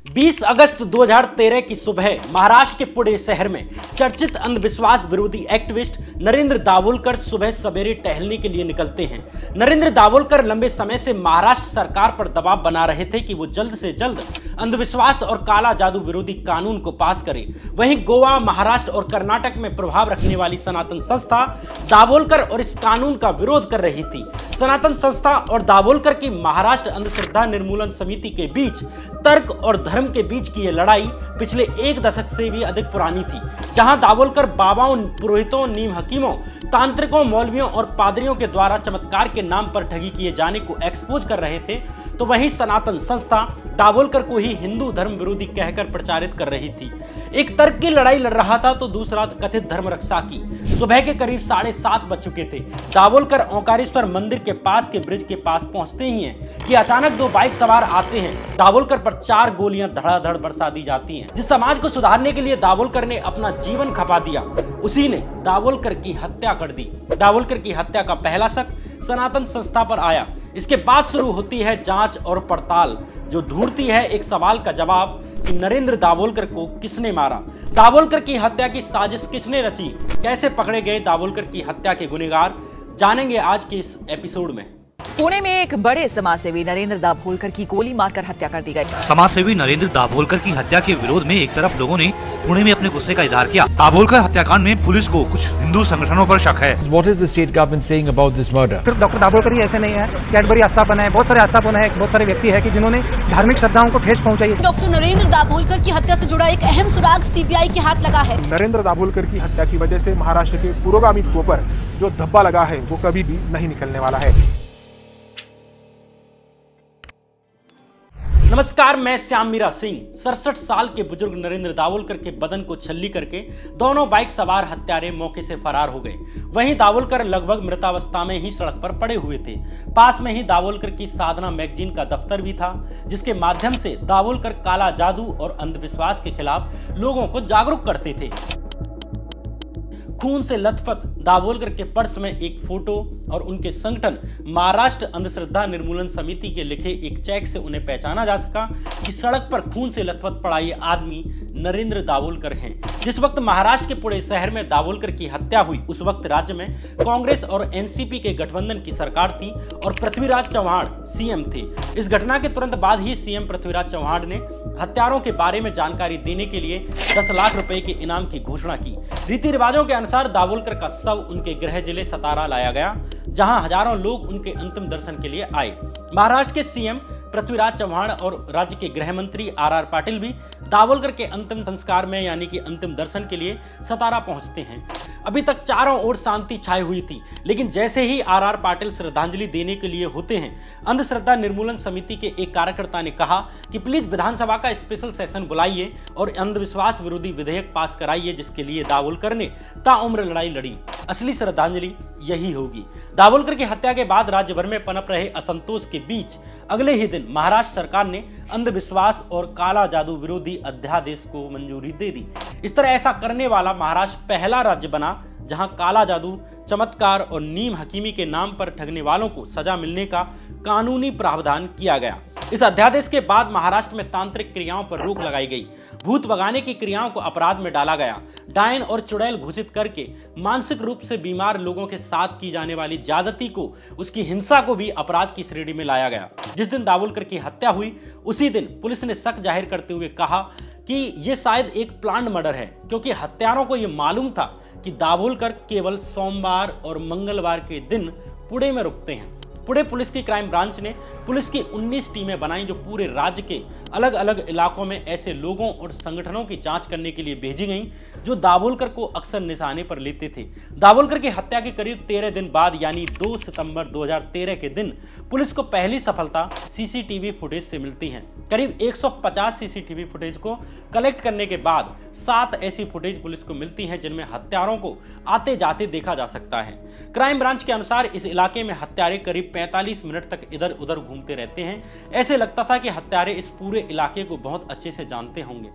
20 अगस्त 2013 की सुबह महाराष्ट्र के पुणे शहर में चर्चित अंधविश्वास विरोधी एक्टिविस्ट नरेंद्र दाभोलकर सुबह सवेरे टहलने के लिए निकलते हैं। नरेंद्र दाभोलकर लंबे समय से महाराष्ट्र सरकार पर दबाव बना रहे थे कि वो जल्द से जल्द अंधविश्वास और काला जादू विरोधी कानून को पास करे। वहीं गोवा, महाराष्ट्र और कर्नाटक में प्रभाव रखने वाली सनातन संस्था दाभोलकर और इस कानून का विरोध कर रही थी। सनातन संस्था और दाभोलकर की महाराष्ट्र अंधश्रद्धा निर्मूलन समिति के बीच तर्क और धर्म के बीच की ये लड़ाई पिछले एक दशक से भी अधिक पुरानी थी, जहां दाभोलकर बाबाओं, पुरोहितों, नीम हकीमों, तांत्रिकों, मौलवियों और पादरियों के द्वारा चमत्कार के नाम पर ठगी किए जाने को एक्सपोज कर रहे थे, तो वहीं सनातन संस्था दाभोलकर को ही हिंदू धर्म विरोधी कहकर प्रचारित कर रही थी। एक तर्क की लड़ाई लड़ रहा था तो दूसरा कथित धर्म रक्षा की। सुबह के करीब 7:30 बज चुके थे। दाभोलकर ओंकारेश्वर मंदिर के पास के ब्रिज के पास पहुंचते ही हैं कि अचानक दो बाइक सवार आते हैं। दाभोलकर पर 4 गोलियां धड़ाधड़ बरसा दी जाती हैं। जिस समाज को सुधारने के लिए दाभोलकर ने अपना जीवन खपा दिया, उसी ने दाभोलकर की हत्या कर दी। दाभोलकर की हत्या का पहला शक सनातन संस्था पर आया। इसके बाद शुरू होती है जांच और पड़ताल, जो ढूंढती है एक सवाल का जवाब कि नरेंद्र दाभोलकर को किसने मारा, दाभोलकर की हत्या की साजिश किसने रची, कैसे पकड़े गए दाभोलकर की हत्या के गुनहगार, जानेंगे आज के इस एपिसोड में। पुणे में एक बड़े समाजसेवी नरेंद्र दाभोलकर की गोली मारकर हत्या कर दी गई। समाजसेवी नरेंद्र दाभोलकर की हत्या के विरोध में एक तरफ लोगों ने पुणे में अपने गुस्से का इजहार किया। दाभोलकर हत्याकांड में पुलिस को कुछ हिंदू संगठनों पर शक है। What is the state government saying about this murder? सिर्फ डॉक्टर दाभोलकर ही ऐसे नहीं है, कैडबरी आस्थापना है, बहुत सारे आस्थापना है, बहुत सारे व्यक्ति है कि जिन्होंने धार्मिक श्रद्धाओं को ठेस पहुंचाई है। डॉक्टर नरेंद्र दाभोलकर की हत्या से जुड़ा एक अहम सुराग सीबीआई के हाथ लगा है। नरेंद्र दाभोलकर की हत्या की वजह से महाराष्ट्र के पुरोगामित्व पर जो धब्बा लगा है वो कभी भी नहीं निकलने वाला है। नमस्कार, मैं श्याम मीरा सिंह। 67 साल के बुजुर्ग नरेंद्र दाभोलकर के बदन को छल्ली करके दोनों बाइक सवार हत्यारे मौके से फरार हो गए। वहीं दाभोलकर लगभग मृतावस्था में ही सड़क पर पड़े हुए थे। पास में ही दाभोलकर की साधना मैगजीन का दफ्तर भी था, जिसके माध्यम से दाभोलकर काला जादू और अंधविश्वास के खिलाफ लोगों को जागरूक करते थे। खून से लथपथ दाभोलकर के पर्स में एक फोटो और उनके संगठन महाराष्ट्र अंधश्रद्धा निर्मूलन समिति के लिखे एक चेक से उन्हें पहचाना जा सका कि सड़क पर खून से लथपथ पड़ा ये आदमी नरेंद्र दाभोलकर हैं। जिस वक्त महाराष्ट्र के पुणे शहर में दाभोलकर की हत्या हुई, उस वक्त राज्य में कांग्रेस और एनसीपी के गठबंधन की सरकार थी और पृथ्वीराज चव्हाण सीएम थे। इस घटना के तुरंत बाद ही सीएम पृथ्वीराज चव्हाण ने हत्यारों के बारे में जानकारी देने के लिए 10 लाख रुपए के इनाम की घोषणा की। रीति रिवाजों के अनुसार दाभोलकर का शव उनके गृह जिले सतारा लाया गया, जहां हजारों लोग उनके अंतिम दर्शन के लिए आए। महाराष्ट्र के सीएम पृथ्वीराज चव्हाण और राज्य के गृह मंत्री आर पाटिल भी दाभोलकर के अंतिम संस्कार में यानी कि अंतिम दर्शन के लिए सतारा पहुंचते हैं। अभी तक चारों ओर शांति छाई हुई थी, लेकिन जैसे ही आर पाटिल श्रद्धांजलि देने के लिए होते हैं, अंधश्रद्धा निर्मूलन समिति के एक कार्यकर्ता ने कहा कि प्लीज विधानसभा का स्पेशल सेशन बुलाइए और अंधविश्वास विरोधी विधेयक पास कराइए, जिसके लिए दाभोलकर ने ताउम्र लड़ाई लड़ी। असली श्रद्धांजलि यही होगी। दाभोलकर की हत्या के बाद राज्य भर में पनप रहे असंतोष के बीच अगले ही दिन महाराष्ट्र सरकार ने अंधविश्वास और काला जादू विरोधी अध्यादेश को मंजूरी दे दी। इस तरह ऐसा करने वाला महाराष्ट्र पहला राज्य बना जहां काला जादू, चमत्कार और नीम हकीमी के नाम पर ठगने वालों को सजा मिलने का कानूनी प्रावधान किया गया। इस अध्यादेश के बाद महाराष्ट्र में तांत्रिक क्रियाओं पर रोक लगाई गई। भूत भगाने की क्रियाओं को अपराध में डाला गया। डायन और चुड़ैल घोषित करके मानसिक रूप से बीमार लोगों के साथ की जाने वाली ज्यादती को, उसकी हिंसा को भी अपराध की श्रेणी में लाया गया। जिस दिन दाभोलकर की हत्या हुई, उसी दिन पुलिस ने शक जाहिर करते हुए कहा कि यह शायद एक प्लान्ड मर्डर है, क्योंकि हत्यारों को यह मालूम था कि दाभोलकर केवल सोमवार और मंगलवार के दिन पुणे में रुकते हैं। पुणे पुलिस की क्राइम ब्रांच ने पुलिस की 19 टीमें बनाई, जो पूरे राज्य के अलग अलग इलाकों में ऐसे लोगों और संगठनों की जांच करने के लिए भेजी गईं जो दाभोलकर को अक्सर निशाने पर लेते थे। दाभोलकर की हत्या के करीब 13 दिन बाद यानी 2 सितंबर 2013 के दिन पुलिस को पहली सफलता सीसीटीवी फुटेज से मिलती है। करीब 150 सीसीटीवी फुटेज को कलेक्ट करने के बाद 7 ऐसी फुटेज पुलिस को मिलती हैं जिनमें हत्यारों को आते जाते देखा जा सकता है। क्राइम ब्रांच के अनुसार इस इलाके में हत्यारे करीब 45 मिनट तक इधर उधर घूमते रहते हैं। ऐसे लगता था कि हत्यारे इस पूरे इलाके को बहुत अच्छे से जानते होंगे।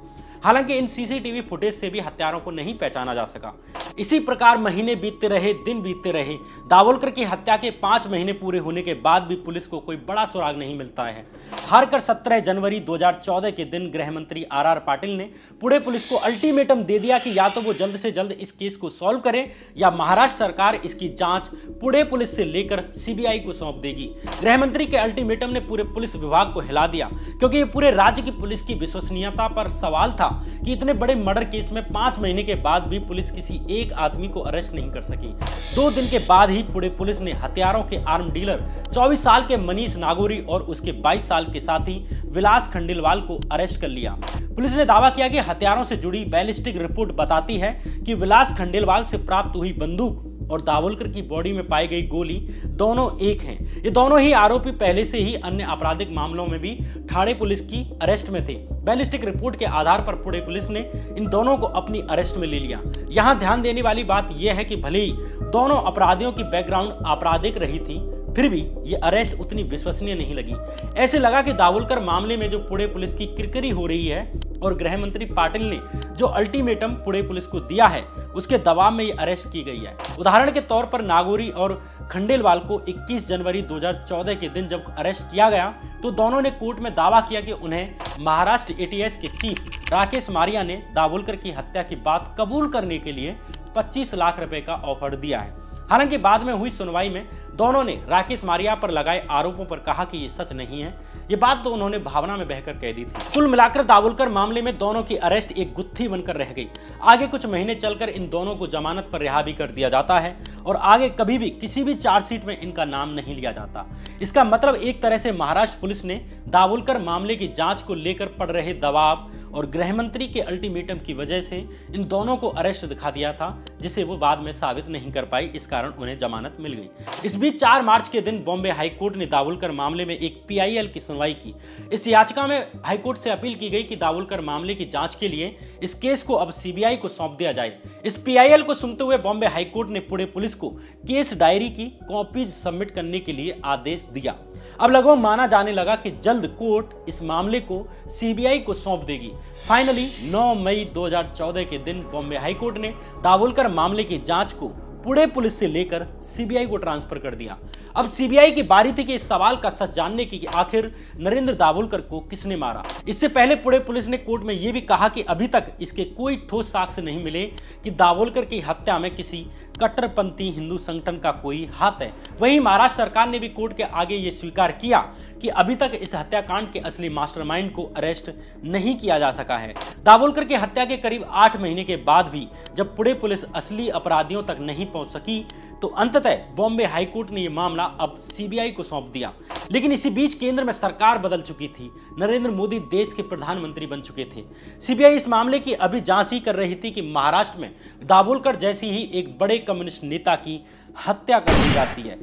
हालांकि इन सीसीटीवी फुटेज से भी हत्यारों को नहीं पहचाना जा सका। इसी प्रकार महीने बीतते रहे, दिन बीतते रहे। दाभोलकर की हत्या के 5 महीने पूरे होने के बाद भी पुलिस को कोई बड़ा सुराग नहीं मिलता है। हारकर 17 जनवरी 2014 के दिन गृह मंत्री आर पाटिल ने पुणे पुलिस को अल्टीमेटम दे दिया कि या तो वो जल्द से जल्द इस केस को सॉल्व करे या महाराष्ट्र सरकार इसकी जांच पुणे पुलिस से लेकर सीबीआई को सौंप देगी। गृह मंत्री के अल्टीमेटम ने पूरे पुलिस विभाग को हिला दिया, क्योंकि ये पूरे राज्य की पुलिस की विश्वसनीयता पर सवाल था कि इतने बड़े मर्डर केस में 5 महीने के बाद भी पुलिस किसी एक आदमी को अरेस्ट नहीं कर सकी। 2 दिन के बाद ही पुणे पुलिस ने हथियारों के आर्म डीलर 24 साल के मनीष नागौरी और उसके 22 साल के साथी विलास खंडेलवाल को अरेस्ट कर लिया। पुलिस ने दावा किया कि हथियारों से जुड़ी बैलिस्टिक रिपोर्ट बताती है कि विलास खंडेलवाल से प्राप्त हुई बंदूक और दाभोलकर की बॉडी में पाई गई गोली दोनों एक हैं। ये दोनों ही आरोपी पहले से ही अन्य आपराधिक मामलों में भी ठाणे पुलिस की अरेस्ट में थे। बैलिस्टिक रिपोर्ट के आधार पर पुणे पुलिस ने इन दोनों को अपनी अरेस्ट में ले लिया। यहाँ ध्यान देने वाली बात यह है कि भले ही दोनों अपराधियों की बैकग्राउंड आपराधिक रही थी, फिर भी ये अरेस्ट उतनी विश्वसनीय नहीं लगी। ऐसे लगा कि दाभोलकर मामले में जो पुणे पुलिस की किरकिरी हो रही है और गृह मंत्री पाटिल ने जो अल्टीमेटम पुणे पुलिस को दिया है उसके दबाव में ये अरेस्ट की गई है। उदाहरण के तौर पर नागौरी और खंडेलवाल को 21 जनवरी 2014 के दिन जब अरेस्ट किया गया तो दोनों ने कोर्ट में दावा किया कि उन्हें महाराष्ट्र एटीएस के चीफ राकेश मारिया ने दाभोलकर की हत्या की बात कबूल करने के लिए 25 लाख रुपए का ऑफर दिया है। हालांकि बाद में हुई सुनवाई में दोनों ने राकेश मारिया पर लगाए आरोपों पर कहा कि ये सच नहीं है। ये बात तो उन्होंने भावना में बहकर कह दी थी। कुल मिलाकर दाभोलकर मामले में दोनों की अरेस्ट एक गुत्थी बनकर रह गई। आगे कुछ महीने चलकर इन दोनों को जमानत पर रिहा भी कर दिया जाता है और आगे कभी भी किसी भी चार्जशीट में इनका नाम नहीं लिया जाता। इसका मतलब एक तरह से महाराष्ट्र पुलिस ने दाभोलकर मामले की जांच को लेकर पड़ रहे दबाव और गृह मंत्री के अल्टीमेटम की वजह से इन दोनों को अरेस्ट दिखा दिया था, जिसे वो बाद में साबित नहीं कर पाई। इस कारण उन्हें जमानत मिल गई। इस बीच 4 मार्च के दिन बॉम्बे हाईकोर्ट ने दाभोलकर मामले में एक पीआईएल की सुनवाई की। इस याचिका में हाईकोर्ट से अपील की गई कि दाभोलकर मामले की जांच के लिए इस केस को अब सीबीआई को सौंप दिया जाए। इस पीआईएल को सुनते हुए बॉम्बे हाईकोर्ट ने पुणे पुलिस को केस डायरी की कॉपीज सबमिट करने के लिए आदेश दिया। अब लगभग माना जाने लगा कि जल्द कोर्ट इस मामले को सीबीआई को सौंप देगी। फाइनली 9 मई 2014 के दिन बॉम्बे हाईकोर्ट ने दाभोलकर मामले की जांच को पुणे पुलिस से लेकर सीबीआई को ट्रांसफर कर दिया। अब सीबीआई की बारी थी कि इस सवाल का सच जानने की कि आखिर नरेंद्र दाभोलकर को किसने मारा। इससे पहले पुणे पुलिस ने कोर्ट में यह भी कहा कि अभी तक इसके कोई ठोस साक्ष्य नहीं मिले कि दाभोलकर की हत्या में किसी कट्टरपंथी हिंदू संगठन का कोई हाथ है। वहीं महाराष्ट्र सरकार ने भी कोर्ट के आगे ये स्वीकार किया कि अभी तक इस हत्याकांड के असली मास्टरमाइंड को अरेस्ट नहीं किया जा सका है। दाभोलकर की हत्या के करीब 8 महीने के बाद भी जब पुणे पुलिस असली अपराधियों तक नहीं पहुंच सकी तो अंततः बॉम्बे हाईकोर्ट ने यह मामला अब सीबीआई को सौंप दिया। लेकिन इसी बीच केंद्र में सरकार बदल चुकी थी। नरेंद्र मोदी देश के प्रधानमंत्री बन चुके थे। सीबीआई इस मामले की अभी जांच ही कर रही थी कि महाराष्ट्र में दाभोलकर जैसी ही एक बड़े कम्युनिस्ट नेता की हत्या कर दी जाती है।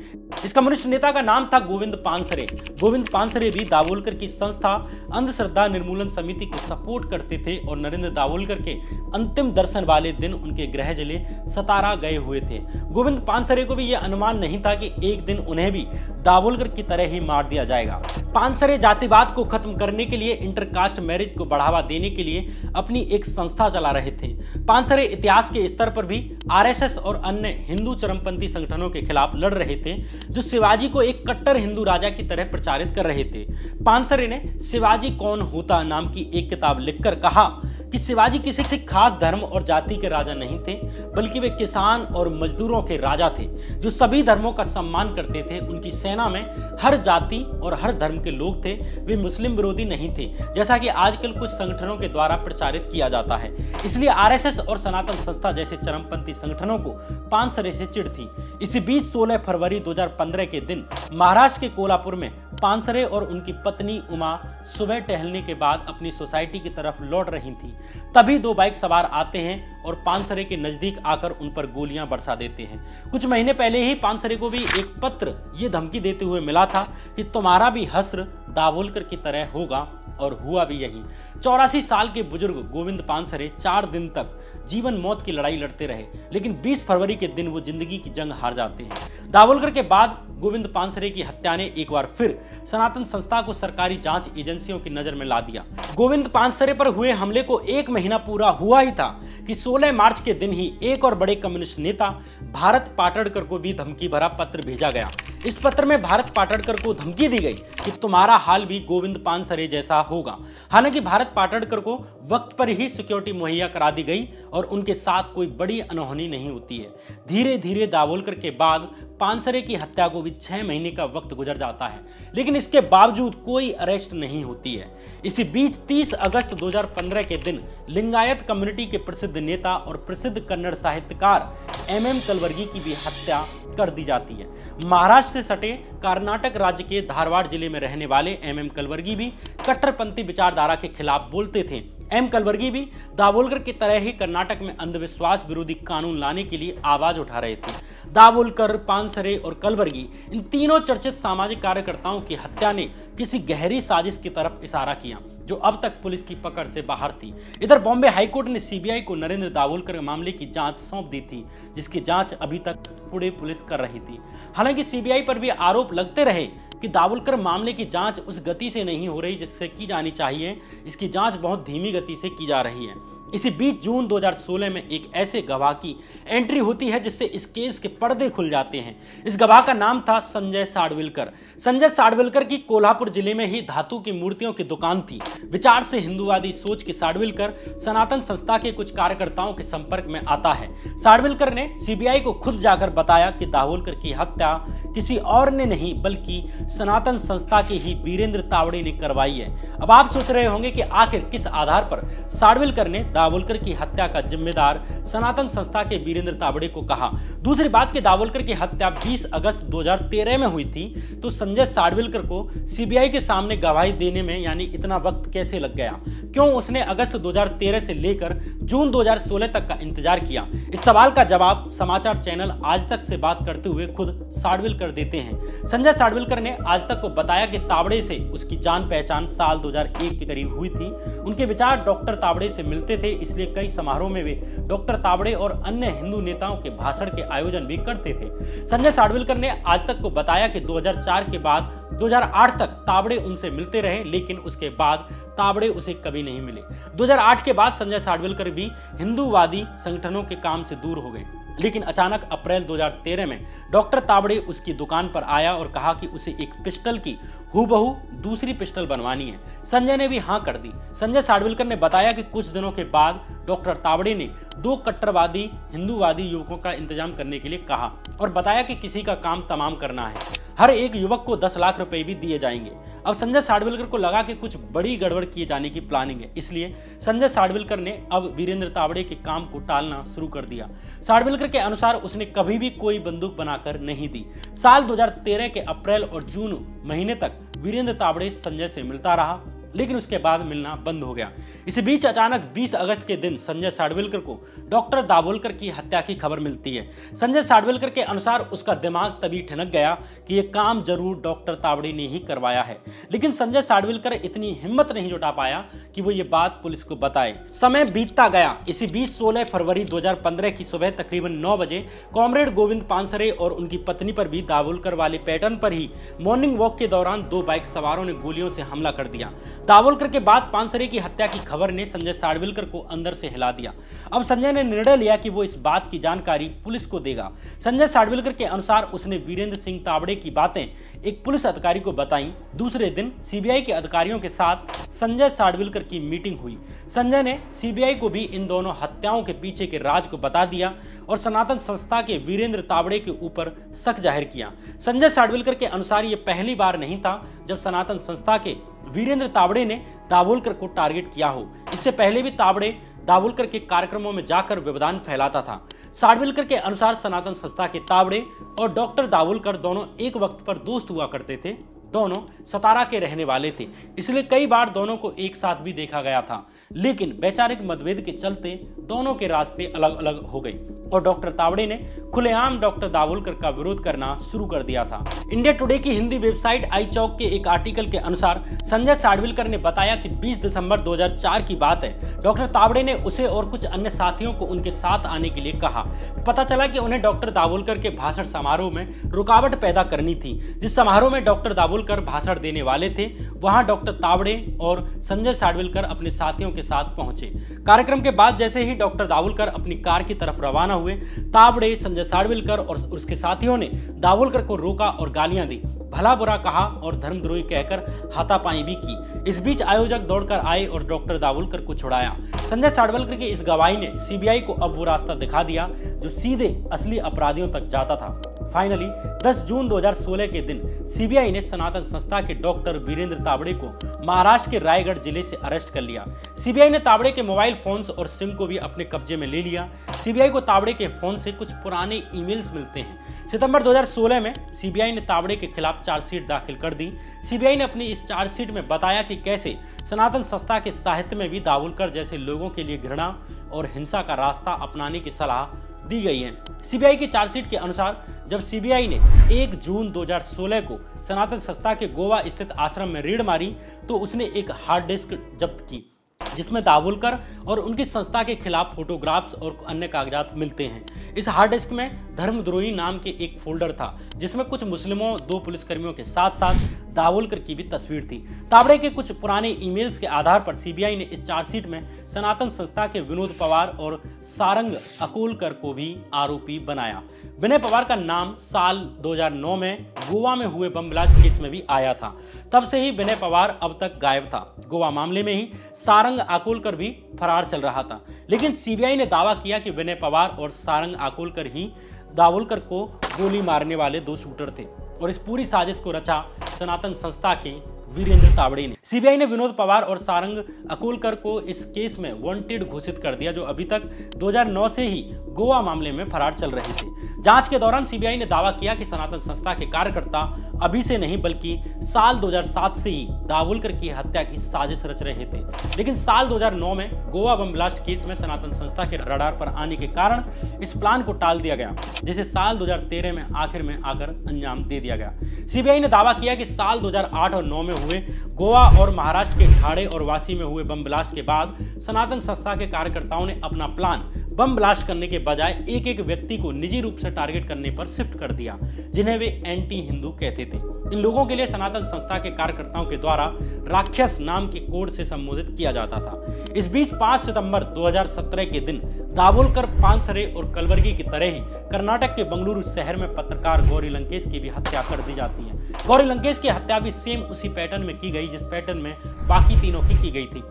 इस कम्युनिस्ट नेता का नाम था गोविंद पानसरे। गोविंद पानसरे भी दाभोलकर की संस्था अंधश्रद्धा निर्मूलन समिति को सपोर्ट करते थे और नरेंद्र दाभोलकर के अंतिम दर्शन वाले दिन उनके गृह जिले सतारा गए हुए थे। गोविंद पानसरे को भी यह अनुमान नहीं था कि एक दिन उन्हें भी दाभोलकर की तरह ही मार दिया जाएगा। पानसरे जातिवाद को खत्म करने के लिए, इंटरकास्ट मैरिज को बढ़ावा देने के लिए अपनी एक संस्था चला रहे थे। पानसरे इतिहास के स्तर पर भी आरएसएस और अन्य हिंदू चरमपंथी संगठनों के खिलाफ लड़ रहे थे, जो शिवाजी को एक कट्टर हिंदू राजा की तरह प्रचारित कर रहे थे। पानसरे ने शिवाजी कौन होता नाम की एक किताब लिखकर कहा कि शिवाजी किसी खास धर्म और जाति के राजा नहीं थे, बल्कि वे किसान और मजदूरों के राजा थे जो सभी धर्मों का सम्मान करते थे। उनकी सेना में हर जाति और हर धर्म के लोग थे। वे मुस्लिम विरोधी नहीं थे, जैसा कि आजकल कुछ संगठनों के द्वारा प्रचारित किया जाता है। इसलिए आरएसएस और सनातन संस्था जैसे चरमपंथी संगठनों को पानसरे से चिढ़ थी। इसी बीच 16 फरवरी 2015 के दिन महाराष्ट्र के कोल्हापुर में पानसरे और उनकी पत्नी उमा सुबह टहलने के बाद अपनी सोसाइटी की तरफ लौट रही थी। तभी 2 बाइक सवार आते हैं और पानसरे के नजदीक आकर उन पर गोलियां बरसा देते हैं। कुछ महीने पहले ही पानसरे को भी एक पत्र ये धमकी देते हुए मिला था कि तुम्हारा भी हश्र दाभोलकर की तरह होगा, और हुआ भी यही। 84 साल के बुजुर्ग गोविंद पानसरे 4 दिन तक जीवन मौत की लड़ाई लड़ते रहे, लेकिन 20 फरवरी के दिन वो जिंदगी की जंग हार जाते हैं। दाभोलकर के बाद गोविंद पानसरे की हत्या ने एक बार फिर सनातन संस्था को सरकारी जांच एजेंसियों की नजर में ला दिया। गोविंद पानसरे पर हुए हमले को 1 महीना पूरा हुआ ही था कि 16 मार्च के दिन ही एक और बड़े कम्युनिस्ट नेता भारत पाटड़कर को भी धमकी भरा पत्र भेजा गया। इस पत्र में भारत पाटड़कर को धमकी दी गई कि तुम्हारा हाल भी गोविंद पानसरे जैसा होगा। हालांकि भारत पाटड़कर को वक्त पर ही सिक्योरिटी मुहैया करा दी गई और उनके साथ कोई बड़ी अनहोनी नहीं होती है। धीरे धीरे दाभोलकर के बाद पानसरे की हत्या को भी 6 महीने का वक्त गुजर जाता है, लेकिन इसके बावजूद कोई अरेस्ट नहीं होती है। इसी बीच 30 अगस्त 2015 के दिन लिंगायत कम्युनिटी के प्रसिद्ध नेता और प्रसिद्ध कन्नड़ साहित्यकार MM कलवर्गी की भी हत्या कर दी जाती है। महाराष्ट्र से सटे कर्नाटक राज्य के धारवाड़ जिले में रहने वाले MM कलवर्गी भी कट्टरपंथी विचारधारा के खिलाफ बोलते थे। M कलवर्गी भी दाभोलकर की तरह ही कर्नाटक में अंधविश्वास विरोधी कानून लाने के लिए आवाज उठा रहे थे। दाभोलकर, पानसरे और कलवर्गी, इन तीनों चर्चित सामाजिक कार्यकर्ताओं की हत्या ने किसी गहरी साजिश की तरफ इशारा किया जो अब तक पुलिस की पकड़ से बाहर थी। इधर बॉम्बे हाईकोर्ट ने CBI को नरेंद्र दाभोलकर मामले की जांच सौंप दी थी, जिसकी जांच अभी तक पुणे पुलिस कर रही थी। हालांकि CBI पर भी आरोप लगते रहे कि दाभोलकर मामले की जांच उस गति से नहीं हो रही जिससे की जानी चाहिए। इसकी जांच बहुत धीमी गति से की जा रही है। इसी बीच जून 2016 में एक ऐसे गवाह की एंट्री होती है जिससे इस केस के पर्दे खुल जाते हैं। इस गवाह का नाम था संजय साडविलकर। संजय साडविलकर की कोल्हापुर जिले में ही धातु की मूर्तियों की दुकान थी। विचार से हिंदूवादी सोच के साडविलकर सनातन संस्था के कुछ कार्यकर्ताओं के संपर्क में आता है। साडविलकर ने CBI को खुद जाकर बताया कि दाभोलकर की हत्या किसी और ने नहीं बल्कि सनातन संस्था के ही वीरेंद्र तावड़े ने करवाई है। अब आप सोच रहे होंगे कि आखिर किस आधार पर साडविलकर ने दाभोलकर की हत्या का जिम्मेदार सनातन संस्था के वीरेंद्र तावड़े को कहा। दूसरी बात कि दाभोलकर की हत्या 20 अगस्त 2013 में हुई थी, तो संजय साडविलकर को CBI के सामने गवाही देने में यानी इतना वक्त कैसे लग गया? क्यों उसने अगस्त 2013 से लेकर जून 2016 तक का इंतजार किया? इस सवाल का जवाब समाचार चैनल आज तक से बात करते हुए खुद साडविलकर देते हैं। संजय साडविलकर ने आज तक को बताया कि तावड़े से उसकी जान पहचान साल 2001 के करीब हुई थी। उनके विचार डॉक्टर तावड़े से मिलते थे, इसलिए कई समारोह में वे डॉक्टर तावड़े और अन्य हिंदू नेताओं के भाषण के आयोजन भी करते थे। संजय साडविलकर ने आज तक को बताया कि 2004 के बाद 2008 तक तावड़े उनसे मिलते रहे, लेकिन उसके बाद तावड़े उसे कभी नहीं मिले। 2008 के बाद संजय साडविलकर भी हिंदूवादी संगठनों के काम से दूर हो गए, लेकिन अचानक अप्रैल 2013 में डॉक्टर तावड़े उसकी दुकान पर आया और कहा कि उसे एक पिस्टल की हूबहू दूसरी पिस्टल बनवानी है। संजय ने भी हाँ कर दी। संजय साडविलकर ने बताया कि कुछ दिनों के बाद डॉक्टर तावड़े ने 2 कट्टरवादी हिंदूवादी युवकों का इंतजाम करने के लिए कहा और बताया कि किसी का काम तमाम करना है, हर एक युवक को 10 लाख रुपए भी दिए जाएंगे। अब संजय साडविलकर को लगा कि कुछ बड़ी गड़बड़ किए जाने की प्लानिंग है, इसलिए संजय साडविलकर ने अब वीरेंद्र तावड़े के काम को टालना शुरू कर दिया। साडविलकर के अनुसार उसने कभी भी कोई बंदूक बनाकर नहीं दी। साल 2013 के अप्रैल और जून महीने तक वीरेंद्र तावड़े संजय से मिलता रहा, लेकिन उसके बाद मिलना बंद हो गया। इसी बीच अचानक 20 अगस्त के दिन संजय साडविलकर को डॉक्टर दाभोलकर की हत्या की खबर मिलती है। संजय साडविलकर के अनुसार उसका दिमाग तभी ठनक गया कि यह काम जरूर डॉक्टर तावड़े ने ही करवाया है, लेकिन संजय साडविलकर इतनी हिम्मत नहीं जुटा पाया कि वो ये बात पुलिस को बताए। समय बीतता गया। इसी बीच 16 फरवरी 2015 की सुबह तकरीबन 9 बजे कॉमरेड गोविंद पानसरे और उनकी पत्नी पर भी दाभोलकर वाले पैटर्न पर ही मॉर्निंग वॉक के दौरान 2 बाइक सवारों ने गोलियों से हमला कर दिया। दाभोलकर के बाद पानसरे की हत्या की खबर ने संजय साडविलकर को अंदर से हिला दिया। अब संजय ने निर्णय लिया कि वो इस बात की जानकारी पुलिस को देगा। संजय साडविलकर के अनुसार उसने वीरेंद्र सिंह तावड़े की बातें एक पुलिस अधिकारी को बताई। दूसरे दिन CBI के अधिकारियों के साथ संजय साडविलकर की मीटिंग हुई। संजय ने CBI को भी इन दोनों हत्याओं के पीछे के राज को बता दिया और सनातन संस्था के वीरेंद्र तावड़े के ऊपर शक जाहिर किया। संजय साडविलकर के अनुसार ये पहली बार नहीं था जब सनातन संस्था के वीरेंद्र तावड़े ने दाभोलकर को टारगेट किया हो। इससे पहले भी तावड़े दाभोलकर के कार्यक्रमों में जाकर व्यवधान फैलाता था। साडविलकर के अनुसार सनातन संस्था के तावड़े और डॉक्टर दाभोलकर दोनों एक वक्त पर दोस्त हुआ करते थे। दोनों सतारा के रहने वाले थे, इसलिए कई बार दोनों को एक साथ भी देखा गया था, लेकिन वैचारिक मतभेद के चलते दोनों के रास्ते अलग अलग हो गए। और डॉक्टर तावड़े ने खुलेआम डॉक्टर दाभोलकर का विरोध करना शुरू कर दिया था। इंडिया टुडे की हिंदी वेबसाइट आई चौक के एक आर्टिकल के अनुसार संजय साडविलकर ने बताया कि 20 दिसंबर 2004 की बात है। डॉक्टर तावड़े ने उसे और कुछ अन्य साथियों को उनके साथ आने के लिए कहा। पता चला कि उन्हें डॉक्टर दाभोलकर के भाषण समारोह में रुकावट पैदा करनी थी। जिस समारोह में डॉक्टर दाभोलकर भाषण देने वाले थे, वहां डॉक्टर तावड़े और संजय साडविलकर अपने साथियों के साथ पहुंचे। कार्यक्रम के बाद जैसे ही डॉक्टर दाभोलकर अपनी कार की तरफ रवाना हुए, तावड़े, संजय साडविलकर और उसके साथियों ने दाभोलकर को रोका और गालियां दी, भला बुरा कहा और धर्मद्रोही कहकर हाथापाई भी की। इस बीच आयोजक दौड़कर आए और डॉक्टर दाभोलकर को छुड़ाया। संजय साडविलकर की इस गवाही ने सीबीआई को अब वो रास्ता दिखा दिया जो सीधे असली अपराधियों तक जाता था। फाइनली 10 जून 2016 के दिन सीबीआई ने सनातन संस्था के डॉक्टर वीरेंद्र तावड़े को महाराष्ट्र के रायगढ़ जिले से अरेस्ट कर लिया। सीबीआई ने तावड़े के मोबाइल फोन्स और सिम को भी अपने कब्जे में ले लिया। सीबीआई को तावड़े के फोन से कुछ पुराने ईमेल्स मिलते हैं। सितंबर 2016 में सीबीआई ने तावड़े के खिलाफ चार्जशीट दाखिल कर दी। सीबीआई ने अपनी इस चार्जशीट में बताया कि कैसे सनातन संस्था के साहित्य में भी दाभोलकर जैसे लोगों के लिए घृणा और हिंसा का रास्ता अपनाने की सलाह दी गई है। सीबीआई की चार्जशीट के अनुसार जब सीबीआई ने 1 जून 2016 को सनातन संस्था के गोवा स्थित आश्रम में रेड मारी तो उसने एक हार्ड डिस्क जब्त की जिसमें दाभोलकर और उनकी संस्था के खिलाफ फोटोग्राफ्स और अन्य कागजात मिलते हैं। इस हार्ड डिस्क में धर्मद्रोही नाम के एक फोल्डर था जिसमें कुछ मुस्लिमों, 2 पुलिसकर्मियों के साथ साथ दाभोलकर की भी तस्वीर थी। तावड़े के कुछ पुराने ईमेल्स के आधार पर सीबीआई ने इस चार्जशीट में सनातन संस्था के विनोद पवार और सारंग अकोलकर को भी आरोपी बनाया। विनय पवार का नाम साल 2009 में गोवा में हुए बम ब्लास्ट केस में भी आया था। तब से ही विनय पवार अब तक गायब था। गोवा मामले में ही सारंग अकोलकर भी फरार चल रहा था, लेकिन सीबीआई ने दावा किया कि विनय पवार और सारंग अकोलकर ही दाभोलकर को गोली मारने वाले 2 शूटर थे और इस पूरी साजिश को रचा सनातन संस्था के वीरेंद्र तावड़े ने। सीबीआई ने विनोद पवार और सारंग अकोलकर को इस केस में वांटेड घोषित कर दिया जो अभी तक 2009 से ही गोवा मामले में फरार चल रहे थे। जांच के दौरान सीबीआई ने दावा किया कि सनातन संस्था के कार्यकर्ता अभी से नहीं बल्कि साल 2007 से ही दाभोलकर की हत्या की साजिश रच रहे थे, लेकिन साल 2009 में गोवा बम ब्लास्ट केस में सनातन संस्था के रडार पर आने के कारण इस प्लान को टाल दिया गया, जिसे साल 2013 में आखिर में आकर अंजाम दे दिया गया। सीबीआई ने दावा किया कि साल 2008 और 9 में हुए गोवा और महाराष्ट्र के ठाणे और वासी में हुए बम ब्लास्ट के बाद सनातन संस्था के कार्यकर्ताओं ने अपना प्लान बम ब्लास्ट करने के बजाय एक एक व्यक्ति को निजी रूप से टारगेट करने पर शिफ्ट कर दिया जिन्हें वे एंटी हिंदू कहते थे। इन लोगों के लिए सनातन संस्था के कार्यकर्ताओं के द्वारा राक्षस नाम के कोड से संबोधित किया जाता था। इस बीच 5 सितंबर 2017 के दिन दाभोलकर, पानसरे और कलबुर्गी की तरह ही कर्नाटक के बंगलुरु शहर में पत्रकार गौरी लंकेश की भी हत्या कर दी जाती है। गौरी लंकेश की हत्या भी सेम उसी पैटर्न में की गई जिस पैटर्न में बाकी तीनों की गई थी।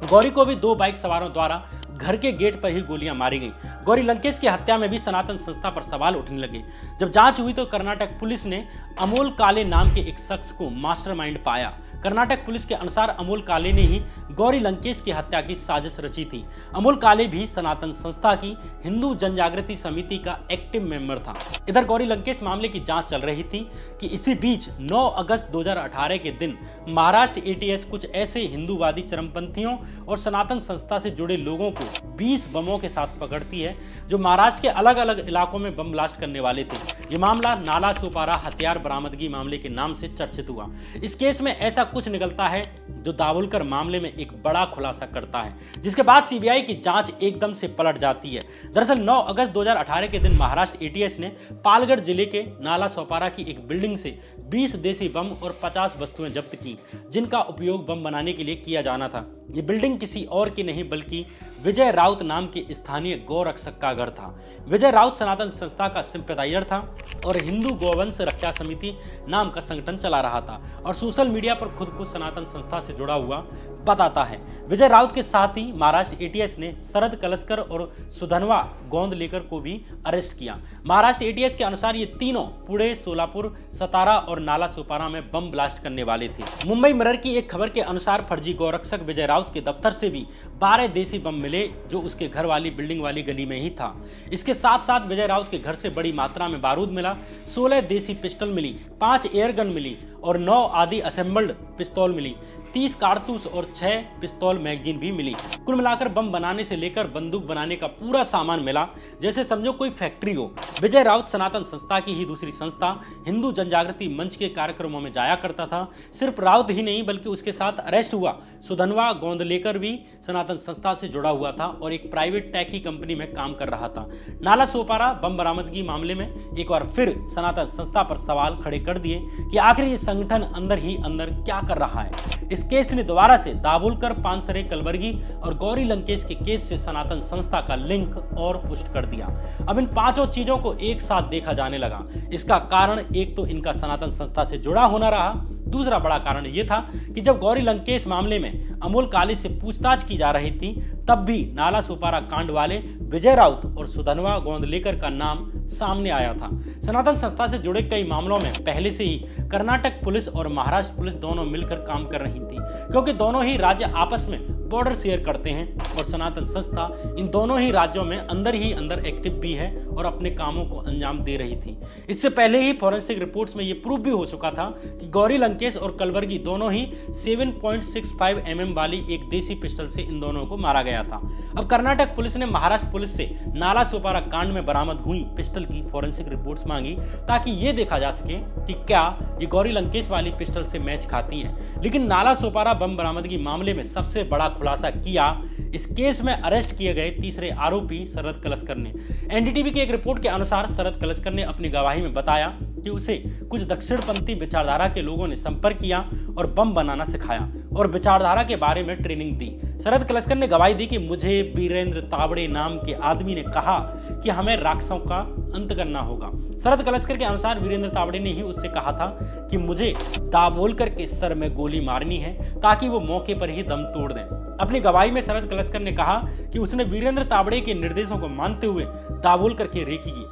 गौरी को भी 2 बाइक सवारों द्वारा घर के गेट पर ही गोलियां मारी गईं। गौरी लंकेश की हत्या में भी सनातन संस्था पर सवाल उठने लगे। जब जांच हुई तो कर्नाटक पुलिस ने अमोल काले नाम के एक शख्स को मास्टरमाइंड पाया। कर्नाटक पुलिस के अनुसार अमोल काले ने ही गौरी लंकेश की हत्या की साजिश रची थी। अमोल काले भी सनातन संस्था की हिंदू जनजागृति समिति का एक्टिव मेंबर था। इधर गौरी लंकेश मामले की जांच चल रही थी कि इसी बीच 9 अगस्त 2018 के दिन महाराष्ट्र एटीएस कुछ ऐसे हिंदूवादी चरमपंथियों और सनातन संस्था से जुड़े लोगों को 20 बमों के साथ पकड़ती है जो महाराष्ट्र के अलग अलग इलाकों में बम ब्लास्ट करने वाले थे। ये मामला नाला सोपारा हथियार बरामदगी मामले के नाम से चर्चित हुआ। इस केस में ऐसा कुछ निकलता है जो दाभोलकर मामले में एक बड़ा खुलासा करता है, जिसके बाद सीबीआई की जांच एकदम से पलट जाती है। दरअसल 9 अगस्त 2018 के दिन महाराष्ट्र एटीएस ने पालगढ़ जिले के नाला सोपारा की एक बिल्डिंग से 20 देसी बम और 50 वस्तुएं जब्त की जिनका उपयोग बम बनाने के लिए किया जाना था। ये बिल्डिंग किसी और की नहीं बल्कि विजय राउत नाम के स्थानीय गौरक्षक का घर था। विजय राउत सनातन संस्था का सिंपैथाइजर था और हिंदू गौवंश रक्षा समिति नाम का संगठन चला रहा था और सोशल मीडिया पर खुद को सनातन संस्था से जुड़ा हुआ बताता है। विजय राउत के साथ ही महाराष्ट्र एटीएस ने शरद कलस्कर और सुधनवा गोंदलेकर को भी अरेस्ट किया। महाराष्ट्र एटीएस के अनुसार ये तीनों पुणे, सोलापुर, सतारा और नाला सोपारा में बम ब्लास्ट करने वाले थे। मुंबई मिरर की एक खबर के अनुसार फर्जी गौरक्षक विजय राउत के दफ्तर से भी 12 देसी बम मिले जो उसके घर वाली बिल्डिंग वाली गली में ही था। इसके साथ साथ विजय राउत के घर से बड़ी मात्रा में बारूद मिला, 16 देसी पिस्टल मिली, 5 एयरगन मिली और 9 आदि असेंबल्ड पिस्तौल मिली। 30 कारतूस और 6 पिस्तौल मैगजीन भी मिली। कुल मिलाकर बम बनाने से लेकर बंदूक बनाने का पूरा सामान मिला, जैसे समझो कोई फैक्ट्री हो। विजय राउत सनातन संस्था की ही दूसरी संस्था हिंदू जनजागृति मंच के कार्यक्रमों में जाया करता था। सिर्फ राउत ही नहीं बल्कि उसके साथ अरेस्ट हुआ सुधनवा गोंदलेकर भी सनातन संस्था से जुड़ा हुआ था और एक प्राइवेट टैक्सी कंपनी में काम कर रहा था। नाला सोपारा बम बरामदगी मामले में एक बार फिर सनातन संस्था पर सवाल खड़े कर दिए कि आखिर ये संगठन अंदर ही अंदर क्या कर रहा है। इस केस ने दोबारा से दाभोलकर, पानसरे, कलबर्गी और गौरी लंकेश के केस से सनातन संस्था का लिंक और पुष्ट कर दिया। अब इन पांचों चीजों को एक साथ देखा जाने लगा। इसका कारण एक तो इनका सनातन संस्था से जुड़ा होना रहा, दूसरा बड़ा कारण यह था कि जब गौरी लंकेश मामले में अमोल काले से पूछताछ की जा रही थी, तब भी नाला सोपारा कांड वाले विजय राउत और सुधनवा गोंदलेकर का नाम सामने आया था। सनातन संस्था से जुड़े कई मामलों में पहले से ही कर्नाटक पुलिस और महाराष्ट्र पुलिस दोनों मिलकर काम कर रही थी, क्योंकि दोनों ही राज्य आपस में बॉर्डर शेयर करते हैं और सनातन संस्था इन दोनों ही राज्यों में अंदर ही अंदर एक्टिव भी है और अपने कामों को अंजाम दे रही थी। इससे पहले ही फॉरेंसिक रिपोर्ट्स में यह प्रूव भी हो चुका था कि गौरी लंकेश और कलबर्गी दोनों ही 7.65 mm वाली एक देसी पिस्टल से इन दोनों को मारा गया था। अब कर्नाटक पुलिस ने महाराष्ट्र पुलिस से नाला सोपारा कांड में बरामद हुई पिस्टल की फॉरेंसिक रिपोर्ट्स मांगी, ताकि ये देखा जा सके कि क्या ये गौरी लंकेश वाली पिस्टल से मैच खाती हैं। लेकिन नाला सोपारा बम बरामदगी मामले में सबसे बड़ा खुलासा किया इस केस में अरेस्ट किए गए तीसरे आरोपी शरद कलस्कर ने। एनडीटीवी की एक रिपोर्ट के अनुसार शरद कलस्कर ने अपनी गवाही में बताया कि उसे कुछ दक्षिणपंथी विचारधारा के लोगों ने संपर्क किया और बम बनाना सिखाया और विचारधारा के बारे में ट्रेनिंग दी। शरद कलस्कर ने गवाही दी कि मुझे वीरेंद्र तावड़े नाम के आदमी ने कहा कि हमें राक्षसों का अंत करना होगा। शरद कलस्कर के अनुसार वीरेंद्र तावड़े ने ही उससे कहा था कि मुझे दाभोलकर के सर में गोली मारनी है ताकि वो मौके पर ही दम तोड़ दें। अपनी गवाही में शरद कलस्कर ने कहा कि उसने वीरेंद्र तावड़े के निर्देशों को मानते हुए दाभोलकर की रेकी की।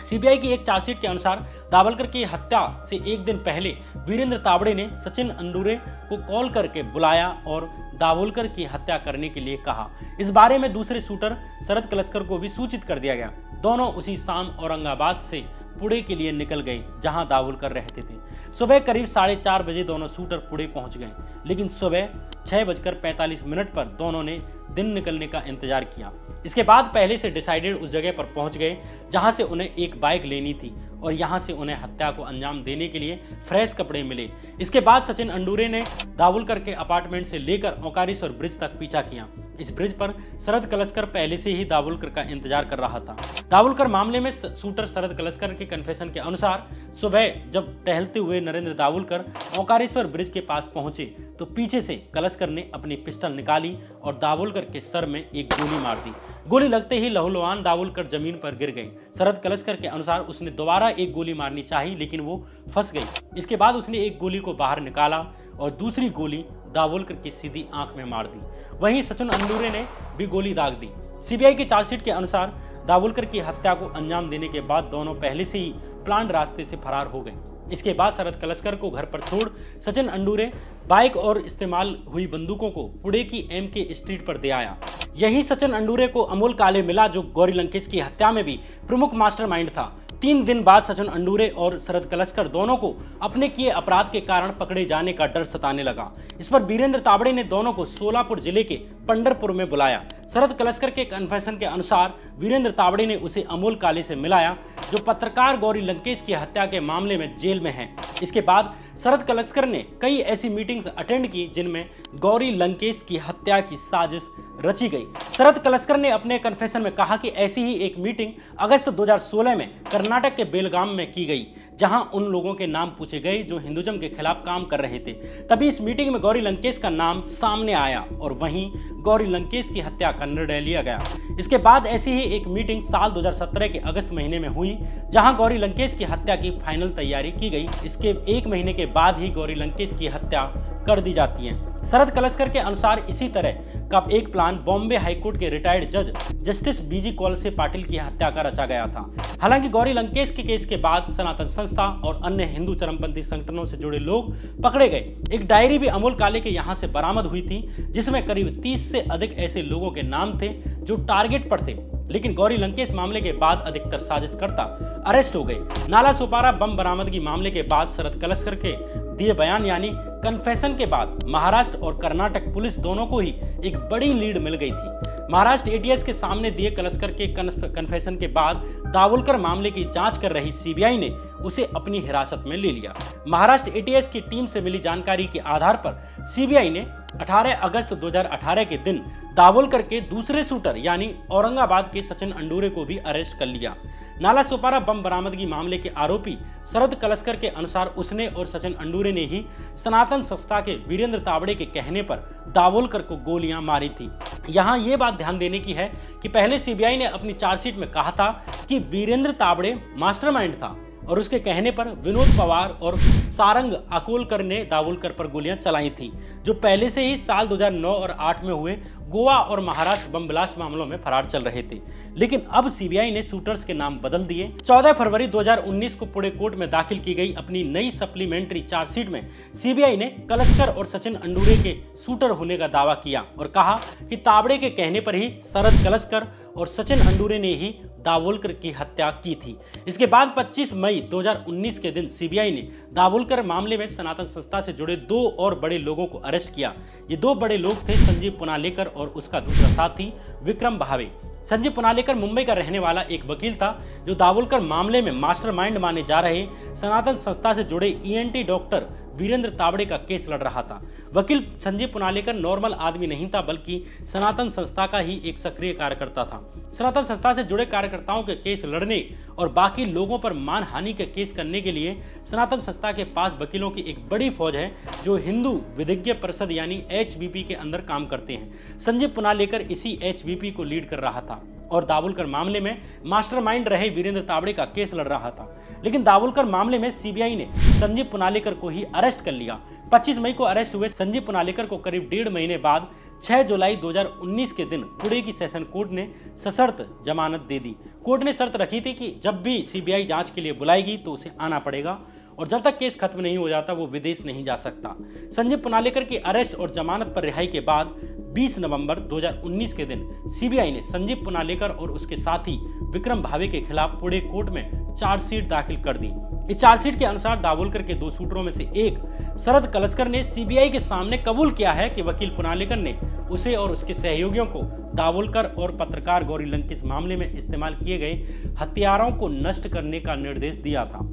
सीबीआई की एक चार्जशीट के अनुसार दाभोलकर की हत्या से एक दिन पहले वीरेंद्र तावड़े ने सचिन अंडूरे को कॉल करके बुलाया और दाभोलकर की हत्या करने के लिए कहा। इस बारे में दूसरे शूटर शरद कलस्कर को भी सूचित कर दिया गया। दोनों उसी शाम औरंगाबाद से पुणे के लिए निकल गए जहां दाभोलकर रहते थे। सुबह करीब 4:30 बजे दोनों शूटर पुणे पहुंच गए, लेकिन सुबह 6:45 पर दोनों ने दिन निकलने का इंतजार किया। इसके बाद पहले से डिसाइडेड उस जगह पर पहुंच गए जहां से उन्हें एक बाइक लेनी थी और यहां से उन्हें हत्या को अंजाम देने के लिए फ्रेश कपड़े मिले। इसके बाद सचिन अंडूरे ने दाभोलकर के अपार्टमेंट से लेकर ओंकारेश्वर ब्रिज तक पीछा किया। इस ब्रिज पर शरद कलस्कर पहले से ही दाभोलकर का इंतजार कर रहा था। दाभोलकर मामले में शूटर शरद कलस्कर के कन्फेशन के अनुसार सुबह जब टहलते हुए नरेंद्र दाभोलकर ओंकारेश्वर ब्रिज के पास पहुंचे तो पीछे से कलस्कर ने अपनी पिस्टल निकाली और दाभोलकर के सर में एक गोली मार दी। गोली लगते ही लहूलुहान दाभोलकर जमीन पर गिर गए। शरद कलस्कर के अनुसार उसने दोबारा एक गोली मारनी चाहिए, लेकिन वो फंस गई। इसके बाद उसने एक गोली को बाहर निकाला और दूसरी गोली दाभोलकर की सीधी आंख में मार दी। वहीं सचिन अंडूरे ने भी गोली दाग दी। सीबीआई की चार्जशीट के अनुसार दाभोलकर की हत्या को अंजाम देने के बाद दोनों पहले से ही प्लान्ड रास्ते से फरार हो गए। इसके बाद शरद कलस्कर को घर पर छोड़ सचिन अंडूरे बाइक और इस्तेमाल हुई बंदूकों को पुणे की एमके स्ट्रीट पर दे आया। यही सचिन अंडूरे को अमोल काले मिला, जो गौरी लंकेश की हत्या में भी प्रमुख मास्टरमाइंड था। 3 दिन बाद सचिन अंडूरे और शरद कलस्कर दोनों को अपने किए अपराध के कारण पकड़े जाने का डर सताने लगा। इस पर वीरेंद्र तावड़े ने दोनों को सोलापुर जिले के पंढरपुर में बुलाया। शरद कलस्कर के कन्फेशन के अनुसार वीरेंद्र तावड़े ने उसे अमोल काले से मिलाया, जो पत्रकार गौरी लंकेश की हत्या के मामले में जेल में है। इसके बाद शरद कलस्कर ने कई ऐसी मीटिंग्स अटेंड की जिनमें गौरी लंकेश की हत्या की साजिश रची गई। शरद कलस्कर ने अपने कन्फेशन में कहा कि ऐसी ही एक मीटिंग अगस्त 2016 में कर्नाटक के बेलगाम में की गई, जहां उन लोगों के नाम पूछे गए जो हिंदुइज्म के खिलाफ काम कर रहे थे। तभी इस मीटिंग में गौरी लंकेश का नाम सामने आया और वहीं गौरी लंकेश की हत्या का निर्णय लिया गया। इसके बाद ऐसी ही एक मीटिंग साल 2017 के अगस्त महीने में हुई, जहां गौरी लंकेश की हत्या की फाइनल तैयारी की गई। इसके 1 महीने के बाद ही गौरी लंकेश की हत्या कर दी जाती है। शरद कलस्कर के अनुसार इसी तरह का एक प्लान बॉम्बे हाईकोर्ट के रिटायर्ड जज जस्टिस बीजी कोलसे पाटिल की हत्या का रचा गया था। हालांकि गौरी लंकेश के केस के बाद सनातन संस्था और अन्य हिंदू चरमपंथी संगठनों से जुड़े लोग पकड़े गए। एक डायरी भी अमोल काले के यहां से बरामद हुई थी, जिसमें करीब 30 से अधिक ऐसे लोगों के नाम थे जो टारगेट पर थे। लेकिन गौरी लंकेश मामले के बाद अधिकतर साजिशकर्ता अरेस्ट हो गए। नाला सोपारा बम बरामदगी मामले के बाद शरद कलस्कर के दिए बयान यानी कन्फेशन के बाद महाराष्ट्र और कर्नाटक पुलिस दोनों को ही एक बड़ी लीड मिल गई थी। महाराष्ट्र एटीएस के सामने दिए कलस्कर के कन्फेशन के बाद दाभोलकर मामले की जांच कर रही सीबीआई ने उसे अपनी हिरासत में ले लिया। महाराष्ट्र एटीएस की टीम से मिली जानकारी के आधार पर सीबीआई ने 18 अगस्त 2018 के दिन दाभोलकर के दूसरे शूटर यानी औरंगाबाद के सचिन अंडूरे को भी अरेस्ट कर लिया। नाला सोपारा बम बरामदगी मामले के आरोपी शरद कलस्कर के अनुसार उसने और सचिन अंडूरे ने ही सनातन संस्था के वीरेंद्र तावड़े के कहने पर दाभोलकर को गोलियां मारी थी। यहाँ ये बात ध्यान देने की है कि पहले सीबीआई ने अपनी चार्जशीट में कहा था कि वीरेंद्र तावड़े मास्टरमाइंड था और उसके कहने पर विनोद पवार और सारंग अकोलकर ने दाभोलकर पर गोलियां चलाई थी, जो पहले से ही साल 2009 और 8 में हुए गोवा और महाराष्ट्र बम ब्लास्ट मामलों में फरार चल रहे थे। लेकिन अब सीबीआई ने शूटर्स के नाम बदल दिए। 14 फरवरी 2019 को पुणे कोर्ट में दाखिल की गई अपनी नई सप्लीमेंट्री चार्जशीट में सीबीआई ने कलस्कर और सचिन अंडूरे के शूटर होने का दावा किया और कहा कि तावड़े के कहने पर ही शरद कलस्कर और सचिन अंडूरे ने ही दाभोलकर की हत्या की थी। इसके बाद 25 मई 2019 के दिन सीबीआई ने दाभोलकर मामले में सनातन संस्था से जुड़े 2 और बड़े लोगों को अरेस्ट किया। ये 2 बड़े लोग थे संजीव पुनालेकर और उसका दूसरा साथी विक्रम भावे। संजीव पुनालेकर मुंबई का रहने वाला एक वकील था जो दाभोलकर मामले में मास्टरमाइंड माने जा रहे सनातन संस्था से जुड़े ईएनटी डॉक्टर वीरेंद्र तावड़े का केस लड़ रहा था। वकील संजीव पुनालेकर नॉर्मल आदमी नहीं था, बल्कि सनातन संस्था का ही एक सक्रिय कार्यकर्ता था। सनातन संस्था से जुड़े कार्यकर्ताओं के केस लड़ने और बाकी लोगों पर मानहानि के केस करने के लिए सनातन संस्था के पास वकीलों की एक बड़ी फौज है जो हिंदू विधिज्ञ परिषद यानी HVP के अंदर काम करते हैं। संजीव पुनालेकर इसी HVP को लीड कर रहा था और दाभोलकर मामले में मास्टरमाइंड रहे वीरेंद्र तावड़े का केस लड़ रहा था। लेकिन दाभोलकर मामले में सीबीआई ने संजीव पुनालेकर को ही अरेस्ट कर लिया। 25 मई को अरेस्ट हुए संजीव पुनालेकर को करीब 1.5 महीने बाद 6 जुलाई 2019 के दिन पुणे की सेशन कोर्ट ने सशर्त जमानत दे दी। कोर्ट ने शर्त रखी थी कि जब भी सीबीआई जांच के लिए बुलाएगी तो उसे आना पड़ेगा और जब तक केस खत्म नहीं हो जाता वो विदेश नहीं जा सकता। संजीव पुनालेकर की अरेस्ट और जमानत पर रिहाई के बाद 20 नवंबर 2019 के दिन सीबीआई ने संजीव पुनालेकर और उसके साथी विक्रम भावे के खिलाफ पुणे कोर्ट में चार्जशीट दाखिल कर दी। इस चार्जशीट के अनुसार दाभोलकर के 2 शूटरों में से एक शरद कलस्कर ने सीबीआई के सामने कबूल किया है कि वकील पुनालेकर ने उसे और उसके सहयोगियों को दाभोलकर और पत्रकार गौरी लंकेश मामले में इस्तेमाल किए गए हथियारों को नष्ट करने का निर्देश दिया था।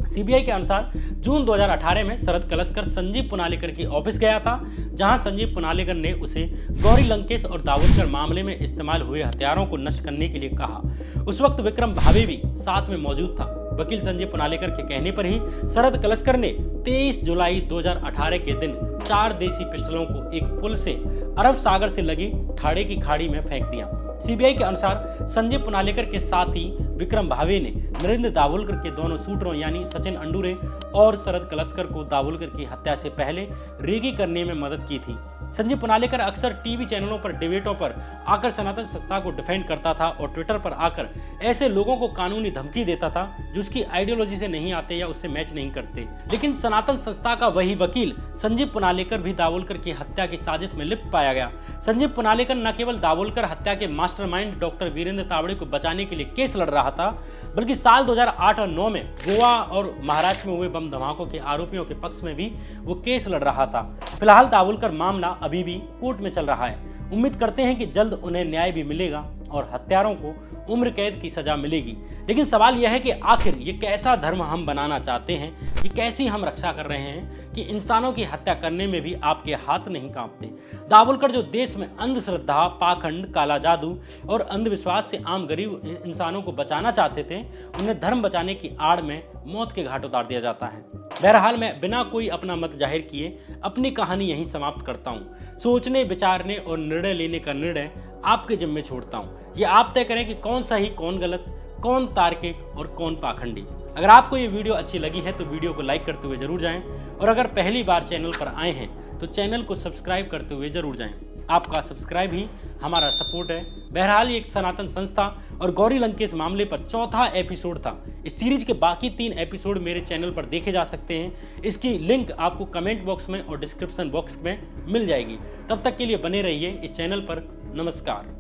सीबीआई के अनुसार जून 2018 में शरद कलस्कर संजीव पुनालेकर के ऑफिस गया था, जहां संजीव पुनालेकर ने उसे गौरी लंकेश और दाभोलकर मामले में इस्तेमाल हुए हथियारों को नष्ट करने के लिए कहा। उस वक्त विक्रम भावे भी साथ में मौजूद था। वकील संजीव पुनालेकर के कहने पर ही शरद कलस्कर ने 23 जुलाई 2018 के दिन 4 देसी पिस्टलों को एक पुल से अरब सागर से लगी ठाड़े की खाड़ी में फेंक दिया। सीबीआई के अनुसार संजीव पुनालेकर के साथी विक्रम भावे ने नरेंद्र दाभोलकर के दोनों शूटरों यानी सचिन अंडूरे और शरद कलस्कर को दाभोलकर की हत्या से पहले रेकी करने में मदद की थी। संजीव पुनालेकर अक्सर टीवी चैनलों पर डिबेटों पर आकर सनातन संस्था को डिफेंड करता था और ट्विटर पर आकर ऐसे लोगों को कानूनी धमकी देता था जो उसकी आइडियोलॉजी से नहीं आते या उससे मैच नहीं करते। लेकिन सनातन संस्था का वही वकील संजीव पुनालेकर भी दाभोलकर की हत्या की साजिश में लिप्त पाया गया। संजीव पुनालेकर न केवल दाभोलकर हत्या के मास्टरमाइंड डॉक्टर वीरेंद्र तावड़े को बचाने के लिए केस लड़ रहा था, बल्कि साल 2008 और 9 में गोवा और महाराष्ट्र में हुए बम धमाकों के आरोपियों के पक्ष में भी वो केस लड़ रहा था। फिलहाल दाभोलकर मामला अभी भी कोर्ट में चल रहा है। उम्मीद करते हैं कि जल्द उन्हें न्याय भी मिलेगा और हत्यारों को उम्र कैद की सजा मिलेगी। लेकिन सवाल यह है कि आखिर ये कैसा धर्म हम बनाना चाहते हैं, ये कैसी हम रक्षा कर रहे हैं कि इंसानों की हत्या करने में भी आपके हाथ नहीं कांपते। दाभोलकर जो देश में अंधश्रद्धा, पाखंड, काला जादू और अंधविश्वास से आम गरीब इंसानों को बचाना चाहते थे, उन्हें धर्म बचाने की आड़ में मौत के घाट उतार दिया जाता है। बहरहाल मैं बिना कोई अपना मत जाहिर किए अपनी कहानी यहीं समाप्त करता हूँ। सोचने, विचारने और निर्णय लेने का निर्णय आपके जिम्मे छोड़ता हूँ। ये आप तय करें कि कौन सही, कौन गलत, कौन तार्किक और कौन पाखंडी। अगर आपको ये वीडियो अच्छी लगी है तो वीडियो को लाइक करते हुए जरूर जाएं और अगर पहली बार चैनल पर आए हैं तो चैनल को सब्सक्राइब करते हुए जरूर जाएं। आपका सब्सक्राइब ही हमारा सपोर्ट है। बहरहाल ये एक सनातन संस्था और गौरी लंकेश मामले पर चौथा एपिसोड था। इस सीरीज के बाकी 3 एपिसोड मेरे चैनल पर देखे जा सकते हैं। इसकी लिंक आपको कमेंट बॉक्स में और डिस्क्रिप्शन बॉक्स में मिल जाएगी। तब तक के लिए बने रहिए इस चैनल पर। नमस्कार।